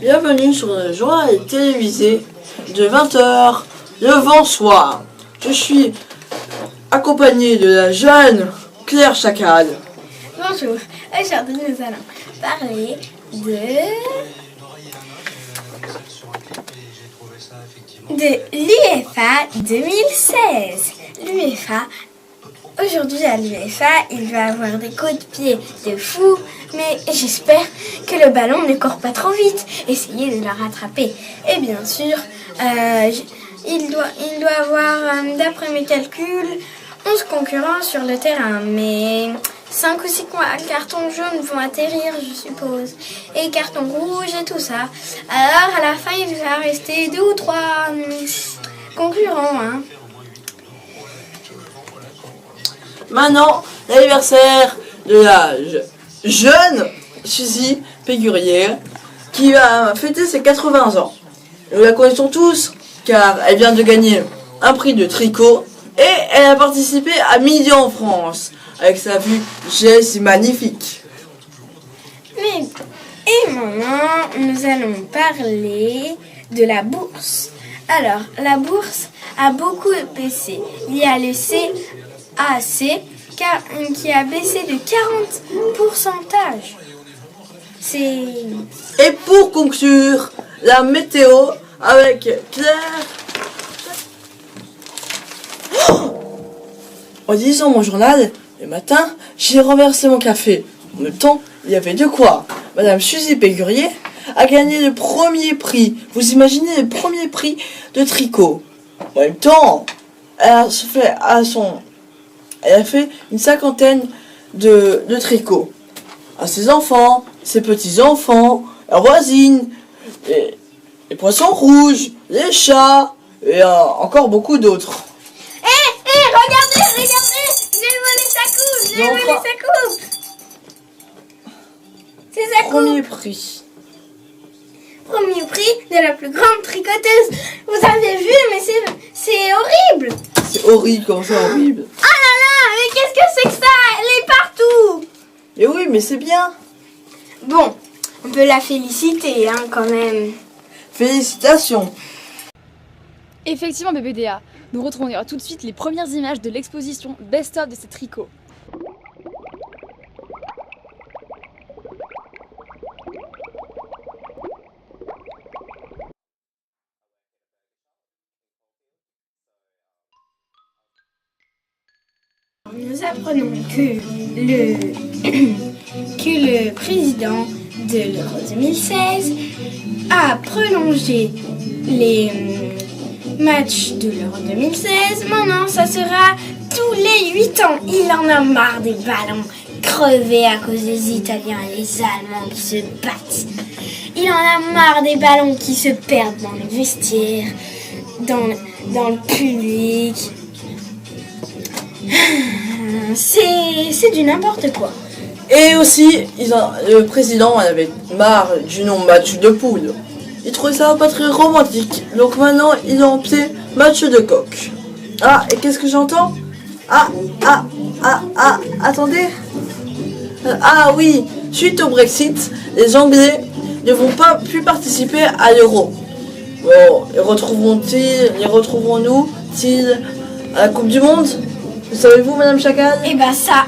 Bienvenue sur le journal télévisé de 20h le soir. Je suis accompagné de la jeune Claire Chacal. Bonjour, aujourd'hui nous allons parler de l'UEFA 2016. L'UEFA, aujourd'hui à l'UEFA, il va avoir des coups de pied de fou, mais j'espère que le ballon ne court pas trop vite. Essayez de le rattraper. Et bien sûr, il doit avoir, d'après mes calculs, 11 concurrents sur le terrain, mais 5 ou 6 cartons jaunes vont atterrir, je suppose, et cartons rouges et tout ça. Alors, à la fin, il va rester 2 ou 3 concurrents. Hein. Maintenant, l'anniversaire de la jeune Suzy Pégurier qui va fêter ses 80 ans. Nous la connaissons tous car elle vient de gagner un prix de tricot et elle a participé à Midi en France avec sa vue G si magnifique. Et maintenant, nous allons parler de la bourse. Alors, la bourse a beaucoup baissé. Il y a le CAC qui a baissé de 40%. Et pour conclure, la météo avec Claire. En lisant mon journal, le matin, j'ai renversé mon café. En même temps, il y avait de quoi. Madame Suzy Pégurier a gagné le premier prix. Vous imaginez le premier prix de tricot. En même temps, elle a fait une cinquantaine de tricots. À ses enfants, ses petits-enfants, la voisine, les poissons rouges, les chats, et encore beaucoup d'autres. Regardez, j'ai volé sa coupe, C'est sa coupe. Premier prix. Premier prix de la plus grande tricoteuse. Vous avez vu, mais c'est horrible. C'est horrible, comment c'est horrible. Oh là là, mais qu'est-ce que c'est que ça? Elle est partout. Et oui, mais c'est bien. Bon, on peut la féliciter, hein, quand même. Félicitations. Effectivement, BBDA, nous retrouvons tout de suite les premières images de l'exposition Best-of de ces tricots. Nous apprenons que le président de l'Euro 2016 a prolongé les matchs de l'Euro 2016. Maintenant, ça sera tous les 8 ans. Il en a marre des ballons crevés à cause des Italiens et des Allemands qui se battent. Il en a marre des ballons qui se perdent dans les vestiaires, dans le public. C'est du n'importe quoi. Et aussi, le président en avait marre du nom match de poule. Il trouvait ça pas très romantique. Donc maintenant, ils ont opté match de coq. Ah, et qu'est-ce que j'entends? Attendez. Ah oui, suite au Brexit, les Anglais ne vont pas plus participer à l'Euro. Bon, les retrouverons-nous-ils à la Coupe du Monde? Le savez-vous, Madame Chacal? Eh ben ça,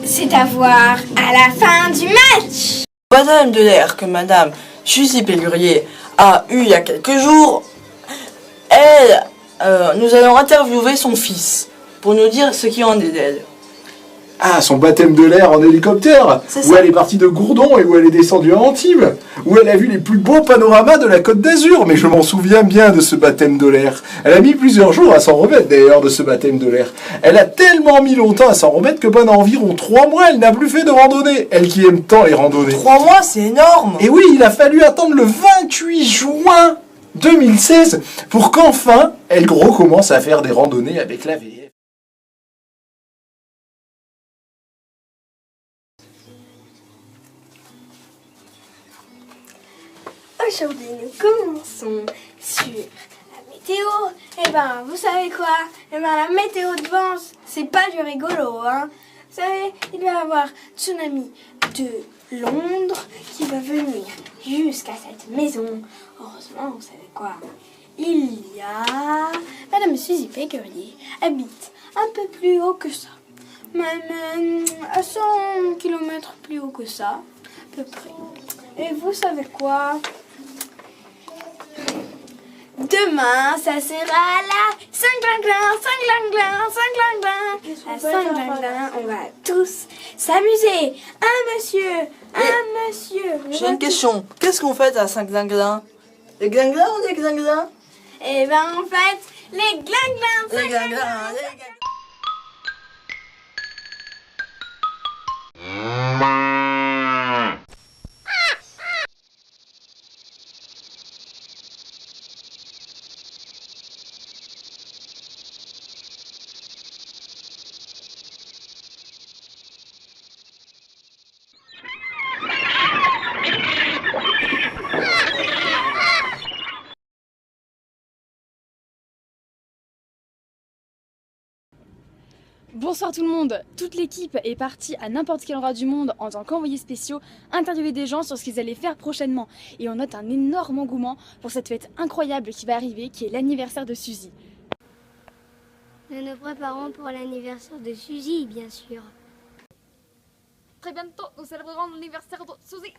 c'est à voir à la fin du match. Baptême de l'air que Madame Suzy Pégurier a eu il y a quelques jours, nous allons interviewer son fils pour nous dire ce qui en est d'elle. Ah, son baptême de l'air en hélicoptère, où elle est partie de Gourdon et où elle est descendue à Antibes, où elle a vu les plus beaux panoramas de la Côte d'Azur, mais je m'en souviens bien de ce baptême de l'air. Elle a mis plusieurs jours à s'en remettre d'ailleurs de ce baptême de l'air. Elle a tellement mis longtemps à s'en remettre que pendant environ 3 mois, elle n'a plus fait de randonnée. Elle qui aime tant les randonnées. 3 mois, c'est énorme. Et oui, il a fallu attendre le 28 juin 2016 pour qu'enfin, elle recommence à faire des randonnées avec la VF. Aujourd'hui, nous commençons sur la météo. Et ben, vous savez quoi? Et ben, la météo de vent, c'est pas du rigolo, hein. Vous savez, il va y avoir tsunami de Londres qui va venir jusqu'à cette maison. Heureusement, vous savez quoi? Il y a... Madame Suzy Pécurier habite un peu plus haut que ça. Même à 100 km plus haut que ça, à peu près. Et vous savez quoi? Demain, ça sera la Saint-Glinglin, Saint-Glinglin, Saint-Glinglin. La Saint-Glinglin, on va tous s'amuser. Un monsieur. J'ai une question. Qu'est-ce qu'on fait à Saint-Glinglin? Les glinglins ou les glinglins? Eh ben, en fait, les Glinglins, Les glinglins, les glinglins. Bonsoir tout le monde. Toute l'équipe est partie à n'importe quel endroit du monde en tant qu'envoyés spéciaux interviewer des gens sur ce qu'ils allaient faire prochainement. Et on note un énorme engouement pour cette fête incroyable qui va arriver, qui est l'anniversaire de Suzy. Nous nous préparons pour l'anniversaire de Suzy, bien sûr. Très bientôt, nous célébrerons l'anniversaire de Suzy.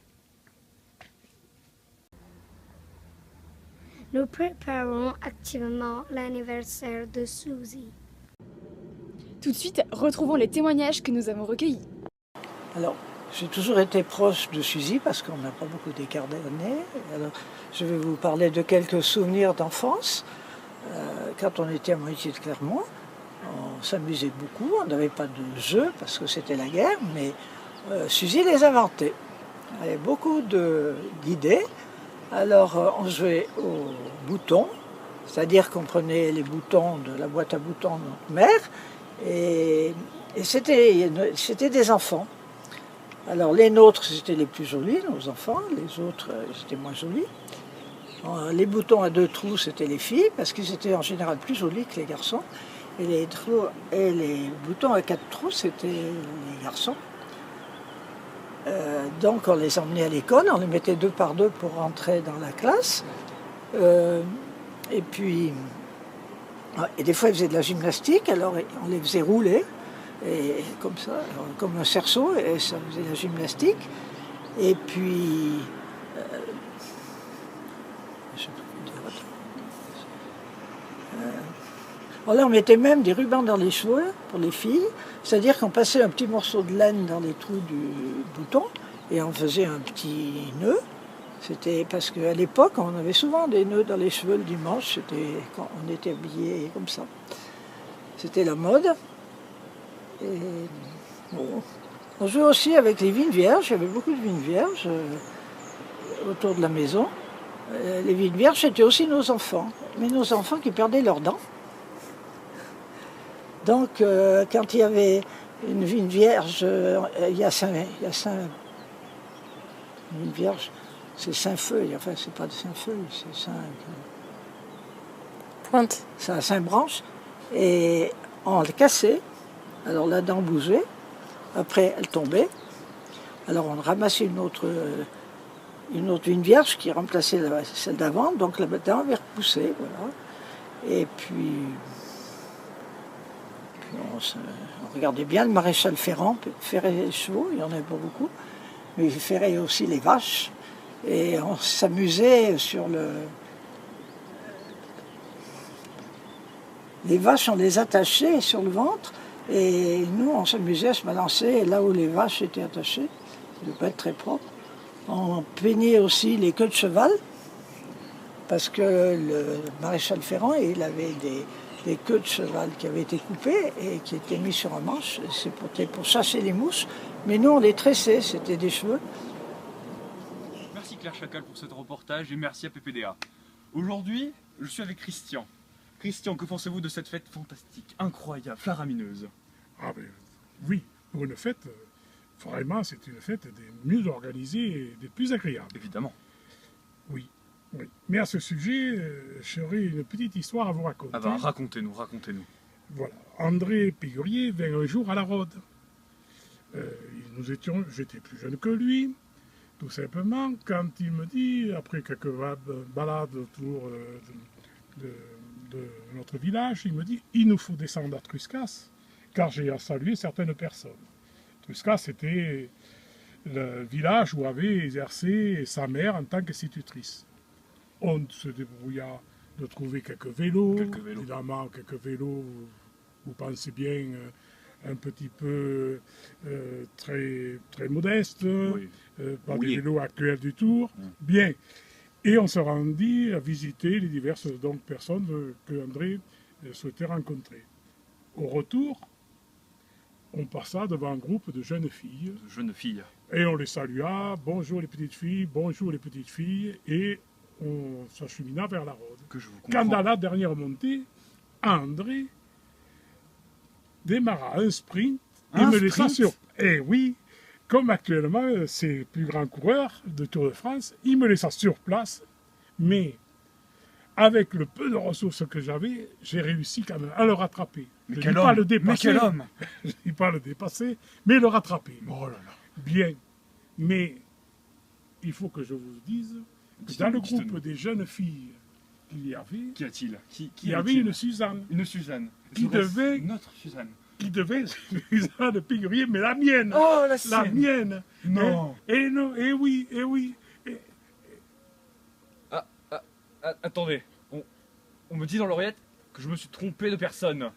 Nous préparons activement l'anniversaire de Suzy. Tout de suite, retrouvons les témoignages que nous avons recueillis. Alors, j'ai toujours été proche de Suzy parce qu'on n'a pas beaucoup d'écart d'années. Alors, je vais vous parler de quelques souvenirs d'enfance. Quand on était à moitié de Clermont, on s'amusait beaucoup. On n'avait pas de jeux parce que c'était la guerre, mais Suzy les inventait. Elle avait beaucoup d'idées. Alors, on jouait aux boutons, c'est-à-dire qu'on prenait les boutons de la boîte à boutons de notre mère. Et c'était des enfants. Alors les nôtres, c'était les plus jolis, nos enfants. Les autres, c'était moins jolis. Les boutons à 2 trous, c'était les filles, parce qu'ils étaient en général plus jolis que les garçons. Et les boutons à 4 trous, c'était les garçons. Donc on les emmenait à l'école, on les mettait 2 par 2 pour rentrer dans la classe. Et puis... Et des fois, ils faisaient de la gymnastique, alors on les faisait rouler, et comme ça, comme un cerceau, et ça faisait de la gymnastique. Et puis, là, on mettait même des rubans dans les cheveux pour les filles, c'est-à-dire qu'on passait un petit morceau de laine dans les trous du bouton, et on faisait un petit nœud. C'était parce qu'à l'époque, on avait souvent des nœuds dans les cheveux le dimanche, c'était quand on était habillés comme ça. C'était la mode. Et bon. On jouait aussi avec les vignes vierges, il y avait beaucoup de vignes vierges autour de la maison. Les vignes vierges, c'était aussi nos enfants, mais nos enfants qui perdaient leurs dents. Donc, quand il y avait une vigne vierge, il y a une vigne vierge. C'est 5 feuilles, enfin c'est pas de 5 feuilles, c'est 5... Pointe. Ça a 5 branches, et on le cassait, alors la dent bougeait, après elle tombait, alors on ramassait une autre vigne vierge qui remplaçait celle d'avant, donc la dent avait repoussé, voilà. Et puis on regardait bien le maréchal Ferrand, ferrait les chevaux, il n'y en avait pas beaucoup, mais il ferrait aussi les vaches. Et on s'amusait sur les vaches, on les attachait sur le ventre, et nous, on s'amusait à se balancer là où les vaches étaient attachées. Ça ne devait pas être très propre. On peignait aussi les queues de cheval, parce que le maréchal Ferrand, il avait des queues de cheval qui avaient été coupées et qui étaient mises sur un manche. C'était pour chasser les mouches, mais nous, on les tressait, c'était des cheveux. Merci Claire Chacal pour ce reportage et merci à PPDA. Aujourd'hui, je suis avec Christian. Christian, que pensez-vous de cette fête fantastique, incroyable, faramineuse? Ah ben oui, pour une fête, vraiment c'est une fête des mieux organisée et des plus agréables. Évidemment. Oui, oui. Mais à ce sujet, j'aurais une petite histoire à vous raconter. Ah bah racontez-nous, racontez-nous. Voilà, André Pécurier vint un jour à la Rhôde. J'étais plus jeune que lui. Tout simplement, quand il me dit, après quelques balades autour de notre village, il me dit « Il nous faut descendre à Truscas, car j'ai à saluer certaines personnes. » Truscas, c'était le village où avait exercé sa mère en tant qu'institutrice. On se débrouilla de trouver quelques vélos. Évidemment, quelques vélos, vous pensez bien, un petit peu très, très modestes, Oui. pas Oui. des vélos actuels du tout. Bien. Et on se rendit à visiter les diverses personnes que André souhaitait rencontrer. Au retour, on passa devant un groupe de jeunes filles. Jeune fille. Et on les salua, bonjour les petites filles, et on s'achemina vers la Rhôde. Que je vous Quand comprends. dans la dernière montée, André démarra un sprint et me laissa sur... Eh oui, comme actuellement c'est le plus grand coureur de Tour de France, il me laissa sur place, mais avec le peu de ressources que j'avais, j'ai réussi quand même à le rattraper. Mais Je quel dis pas homme! le dépasser, Mais quel homme! je ne dis pas le dépasser, mais le rattraper. Oh là là. Bien, mais il faut que je vous dise que dans le Dites-nous. groupe des jeunes filles qu'il y avait, Qu'y a-t-il? il y avait une Suzanne, Une Suzanne. Qui devait- Notre Suzanne. qui devait être Suzanne Pégurier, mais la mienne, Oh, la la sienne. mienne. Non. Et non, et oui, et oui. Attendez. On me dit dans l'oreillette que je me suis trompé de personne.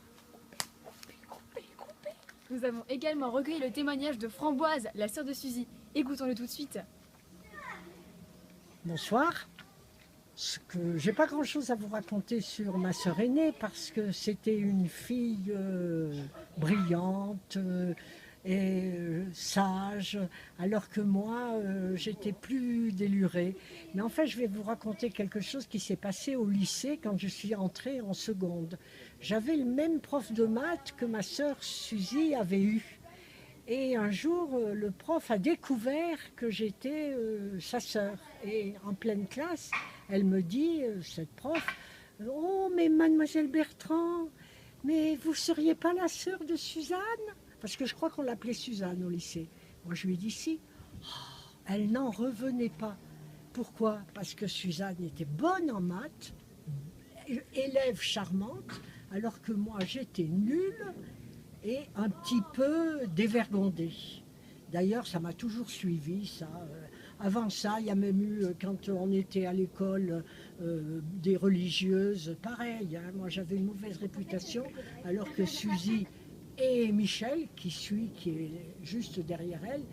Nous avons également recueilli le témoignage de Framboise, la sœur de Suzy. Écoutons-le tout de suite. Bonsoir. J'ai pas grand-chose à vous raconter sur ma sœur aînée parce que c'était une fille brillante et sage, alors que moi, j'étais plus délurée. Mais en fait, je vais vous raconter quelque chose qui s'est passé au lycée quand je suis entrée en seconde. J'avais le même prof de maths que ma sœur Suzy avait eu. Et un jour, le prof a découvert que j'étais sa sœur. Et en pleine classe, elle me dit, cette prof, « Oh, mais mademoiselle Bertrand, mais vous ne seriez pas la sœur de Suzanne ?» Parce que je crois qu'on l'appelait Suzanne au lycée. Moi, je lui ai dit « Si ». Oh, elle n'en revenait pas. Pourquoi? Parce que Suzanne était bonne en maths, élève charmante, alors que moi, j'étais nulle et un petit peu dévergondée. D'ailleurs, ça m'a toujours suivi, ça. Avant ça, il y a même eu, quand on était à l'école, des religieuses, pareil. Hein, moi, j'avais une mauvaise réputation, alors que Suzy et Michel, qui est juste derrière elle,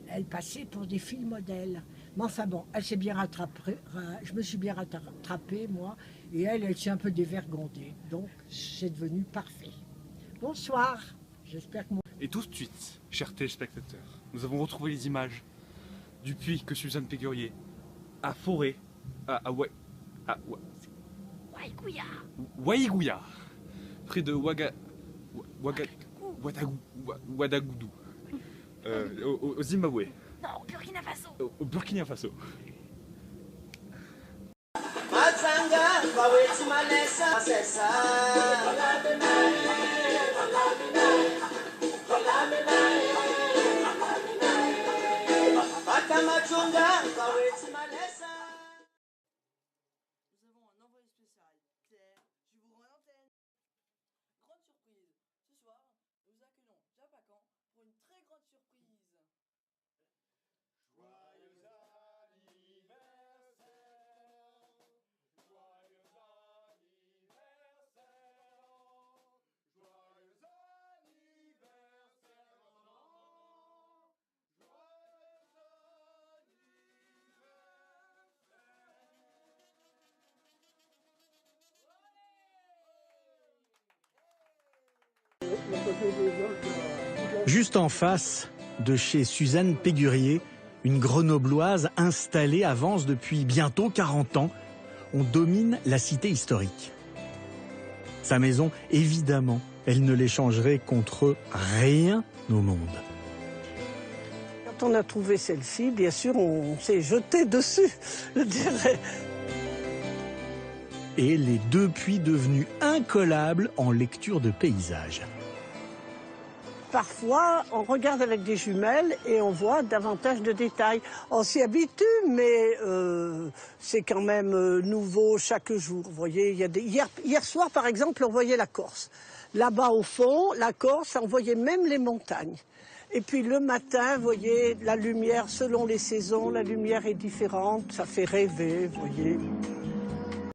elles passaient pour des filles modèles. Mais enfin bon, elle s'est bien rattrapée, je me suis bien rattrapée, moi, et elle s'est un peu dévergondée. Donc, c'est devenu parfait. Bonsoir. J'espère que... Et tout de suite, chers téléspectateurs, nous avons retrouvé les images du puits que Suzanne Pégurier a foré à Waïgouya, près de Ouagadougou, au Zimbabwe. Non, au Burkina Faso. Au Burkina Faso. Nous avons un envoyé spécial, Claire, je vous rends l'antenne. Grande surprise, ce soir, nous accueillons Japacan pour une très grande surprise. Juste en face de chez Suzanne Pégurier, une grenobloise installée avance depuis bientôt 40 ans. On domine la cité historique. Sa maison, évidemment, elle ne l'échangerait contre rien au monde. Quand on a trouvé celle-ci, bien sûr, on s'est jeté dessus, je dirais. Et elle est depuis devenue incollable en lecture de paysages. parfois, on regarde avec des jumelles et on voit davantage de détails. On s'y habitue, mais c'est quand même nouveau chaque jour. Vous voyez, il y a hier soir, par exemple, on voyait la Corse. Là-bas, au fond, la Corse, on voyait même les montagnes. Et puis le matin, vous voyez, la lumière, selon les saisons, la lumière est différente. Ça fait rêver, vous voyez.